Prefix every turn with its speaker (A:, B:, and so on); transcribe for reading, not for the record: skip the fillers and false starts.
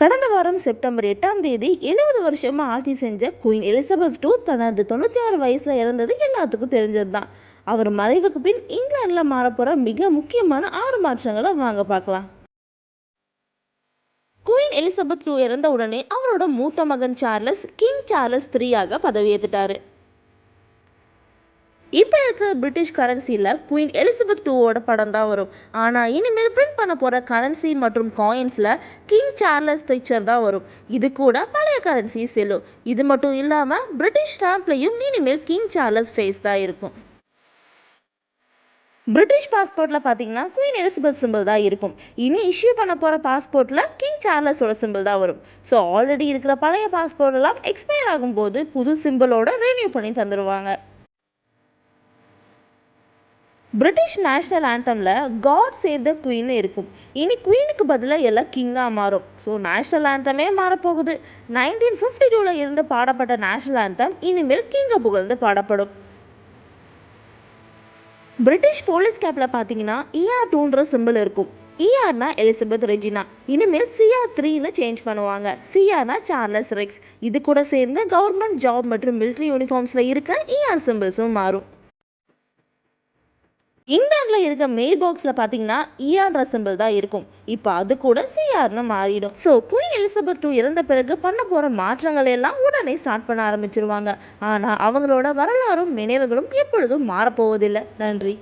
A: கடந்த வாரம் செப்டம்பர் 8ஆம் தேதி 70 வருஷமா ஆட்சி செஞ்ச குயின் எலிசபெத் II தனது 96 வயசுல இறந்தது எல்லாத்துக்கும் தெரிஞ்சது தான். அவர் மறைவுக்கு பின் இங்கிலாந்துல மாறப்போற மிக முக்கியமான 6 மாற்றங்களை வாங்க பார்க்கலாம். குயின் எலிசபெத் II இறந்த உடனே அவரோட மூத்த மகன் சார்லஸ் கிங் சார்லஸ் III பதவியேற்றுட்டாரு. இப்போ இருக்கிற பிரிட்டிஷ் கரன்சியில் குயின் எலிசபெத் IIவோட படம் தான் வரும். ஆனால் இனிமேல் பிரிண்ட் பண்ண போகிற கரன்சி மற்றும் காயின்ஸில் கிங் சார்லஸ் பிக்சர் தான் வரும். இது கூட பழைய கரன்சி செல்லும். இது மட்டும் இல்லாமல் பிரிட்டிஷ் ஸ்டாம்ப்லையும் இனிமேல் கிங் சார்லஸ் ஃபேஸ் தான் இருக்கும். பிரிட்டிஷ் பாஸ்போர்ட்டில் பார்த்தீங்கன்னா குயின் எலிசபெத் சிம்பிள் தான் இருக்கும். இனி இஷ்யூ பண்ண போகிற பாஸ்போர்ட்டில் கிங் சார்லஸோட சிம்பிள் தான் வரும். ஸோ ஆல்ரெடி இருக்கிற பழைய பாஸ்போர்ட் எல்லாம் எக்ஸ்பயர் ஆகும்போது புது சிம்பிளோட ரெனியூ பண்ணி தந்துடுவாங்க. பிரிட்டிஷ் நேஷனல் ஆந்தமில் காட் சேவ் த குயின் இருக்கும். இனி குயினுக்கு பதிலாக எல்லாம் கிங்காக மாறும். ஸோ நேஷனல் ஆந்தமே மாறப்போகுது. 1952 இருந்து பாடப்பட்ட நேஷனல் ஆந்தம் இனிமேல் கிங்கை புகழ்ந்து பாடப்படும். பிரிட்டிஷ் போலீஸ் கேப்பில் பார்த்தீங்கன்னா ER2ன்ற சிம்பிள் இருக்கும். ERனா எலிசபெத் ரெஜினா. இனிமேல் CR3ன்னு சேஞ்ச் பண்ணுவாங்க. CRனா சார்லஸ் ரெக்ஸ். இது கூட சேர்ந்து கவர்மெண்ட் ஜாப் மற்றும் மிலிட்ரி யூனிஃபார்ம்ஸில் இருக்க ER சிம்பிள்ஸும் மாறும். இங்கிலாண்டில் இருக்க மெயில் பாக்ஸில் பார்த்தீங்கன்னா ERன்ற சிம்பிள் தான் இருக்கும். இப்போ அது கூட CRன்னு மாறிடும். ஸோ குயின் எலிசபெத் II இறந்த பிறகு பண்ண போகிற மாற்றங்கள் எல்லாம் உடனே ஸ்டார்ட் பண்ண ஆரம்பிச்சிருவாங்க. ஆனால் அவங்களோட வரலாறும் நினைவுகளும் எப்பொழுதும் மாறப்போவதில்லை. நன்றி.